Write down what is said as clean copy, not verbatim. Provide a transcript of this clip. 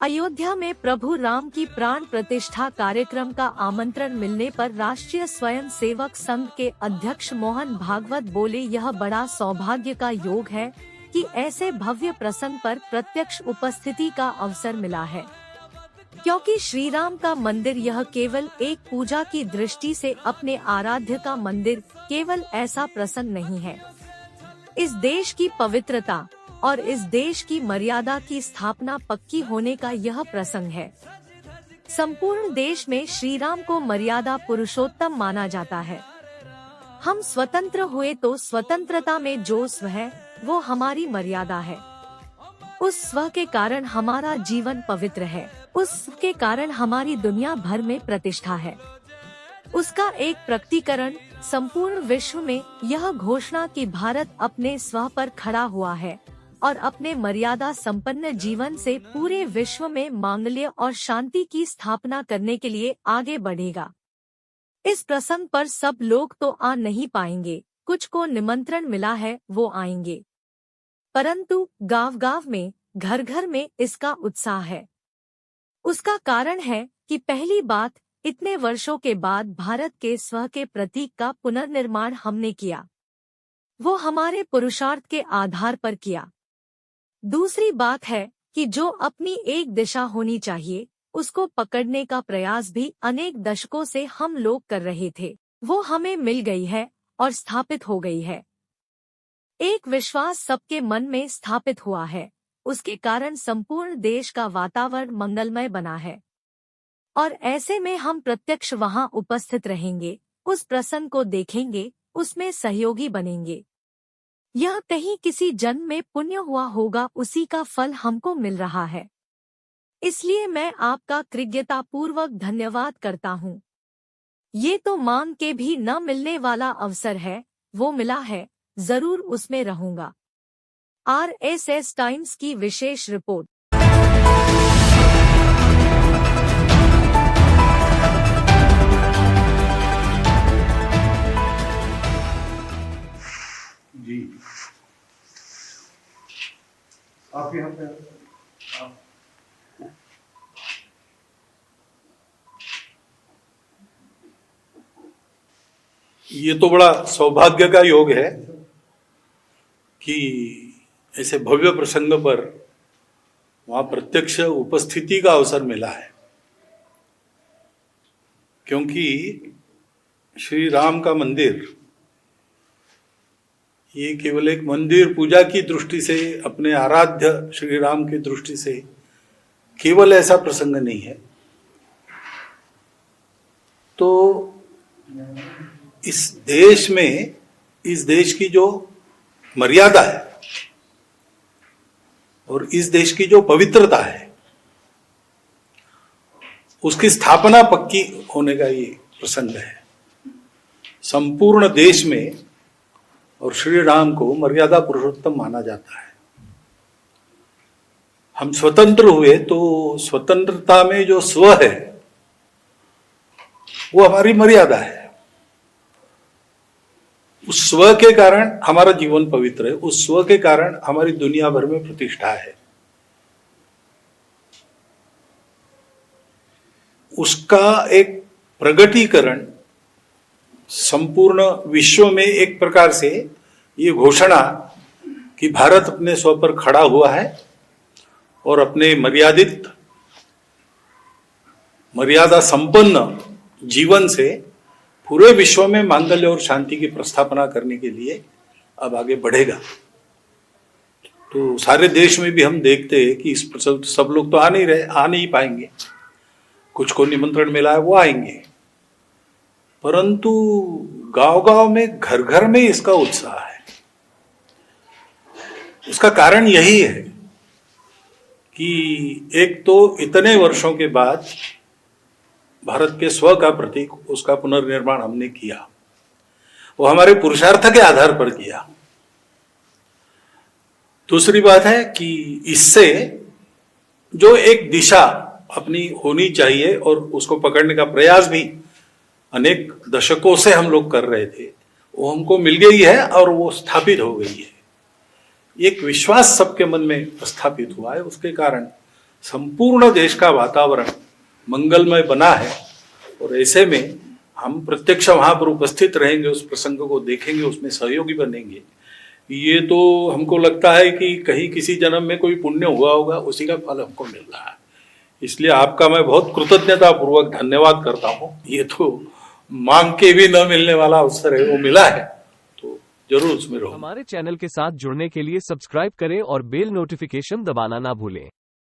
अयोध्या में प्रभु राम की प्राण प्रतिष्ठा कार्यक्रम का आमंत्रण मिलने पर राष्ट्रीय स्वयं सेवक संघ के अध्यक्ष मोहन भागवत बोले, यह बड़ा सौभाग्य का योग है कि ऐसे भव्य प्रसंग पर प्रत्यक्ष उपस्थिति का अवसर मिला है, क्योंकि श्री राम का मंदिर यह केवल एक पूजा की दृष्टि से अपने आराध्य का मंदिर केवल ऐसा प्रसंग नहीं है। इस देश की पवित्रता और इस देश की मर्यादा की स्थापना पक्की होने का यह प्रसंग है। संपूर्ण देश में श्री राम को मर्यादा पुरुषोत्तम माना जाता है। हम स्वतंत्र हुए तो स्वतंत्रता में जो स्व है वो हमारी मर्यादा है। उस स्व के कारण हमारा जीवन पवित्र है, उस स्व के कारण हमारी दुनिया भर में प्रतिष्ठा है। उसका एक प्रकटीकरण संपूर्ण विश्व में यह घोषणा कि भारत अपने स्व पर खड़ा हुआ है और अपने मर्यादा संपन्न जीवन से पूरे विश्व में मांगल्य और शांति की स्थापना करने के लिए आगे बढ़ेगा। इस प्रसंग पर सब लोग तो आ नहीं पाएंगे, कुछ को निमंत्रण मिला है वो आएंगे, परंतु गांव-गांव में, घर-घर में इसका उत्साह है। उसका कारण है कि पहली बात, इतने वर्षों के बाद भारत के स्व के प्रतीक का पुनर्निर्माण हमने किया, वो हमारे पुरुषार्थ के आधार पर किया। दूसरी बात है कि जो अपनी एक दिशा होनी चाहिए उसको पकड़ने का प्रयास भी अनेक दशकों से हम लोग कर रहे थे, वो हमें मिल गई है और स्थापित हो गई है। एक विश्वास सबके मन में स्थापित हुआ है, उसके कारण संपूर्ण देश का वातावरण मंगलमय बना है और ऐसे में हम प्रत्यक्ष वहां उपस्थित रहेंगे, उस प्रसंग को देखेंगे, उसमें सहयोगी बनेंगे। यह कहीं किसी जन्म में पुण्य हुआ होगा, उसी का फल हमको मिल रहा है। इसलिए मैं आपका कृतज्ञता पूर्वक धन्यवाद करता हूँ। ये तो मांग के भी न मिलने वाला अवसर है, वो मिला है, जरूर उसमें रहूंगा। RSS टाइम्स की विशेष रिपोर्ट। जी आप यहाँ पे ये तो बड़ा सौभाग्य का योग है कि ऐसे भव्य प्रसंग पर वहां प्रत्यक्ष उपस्थिति का अवसर मिला है, क्योंकि श्री राम का मंदिर ये केवल एक मंदिर पूजा की दृष्टि से, अपने आराध्य श्री राम की दृष्टि से केवल ऐसा प्रसंग नहीं है। तो इस देश में, इस देश की जो मर्यादा है और इस देश की जो पवित्रता है, उसकी स्थापना पक्की होने का ये प्रसंग है। संपूर्ण देश में और श्री राम को मर्यादा पुरुषोत्तम माना जाता है। हम स्वतंत्र हुए तो स्वतंत्रता में जो स्व है वो हमारी मर्यादा है। उस स्व के कारण हमारा जीवन पवित्र है, उस स्व के कारण हमारी दुनिया भर में प्रतिष्ठा है। उसका एक प्रगटीकरण संपूर्ण विश्व में एक प्रकार से ये घोषणा कि भारत अपने स्व पर खड़ा हुआ है और अपने मर्यादा संपन्न जीवन से पूरे विश्व में मांगल्य और शांति की प्रस्थापना करने के लिए अब आगे बढ़ेगा। तो सारे देश में भी हम देखते हैं कि इस प्रसंग सब लोग तो आ नहीं पाएंगे, कुछ को निमंत्रण मिला है वो आएंगे, परंतु गांव-गांव में, घर-घर में इसका उत्साह है। उसका कारण यही है कि एक तो इतने वर्षों के बाद भारत के स्व का प्रतीक, उसका पुनर्निर्माण हमने किया, वो हमारे पुरुषार्थ के आधार पर किया। दूसरी बात है कि इससे जो एक दिशा अपनी होनी चाहिए और उसको पकड़ने का प्रयास भी अनेक दशकों से हम लोग कर रहे थे, वो हमको मिल गई है और वो स्थापित हो गई है। एक विश्वास सबके मन में स्थापित हुआ है, उसके कारण संपूर्ण देश का वातावरण मंगलमय बना है और ऐसे में हम प्रत्यक्ष वहां पर उपस्थित रहेंगे, उस प्रसंग को देखेंगे, उसमें सहयोगी बनेंगे। ये तो हमको लगता है कि कहीं किसी जन्म में कोई पुण्य हुआ होगा, उसी का फल हमको मिल रहा है। इसलिए आपका मैं बहुत कृतज्ञता पूर्वक धन्यवाद करता हूँ। ये तो मांग के भी न मिलने वाला अवसर है, वो मिला है तो जरूर उसमें रहो। हमारे चैनल के साथ जुड़ने के लिए सब्सक्राइब करें और बेल नोटिफिकेशन दबाना ना भूलें।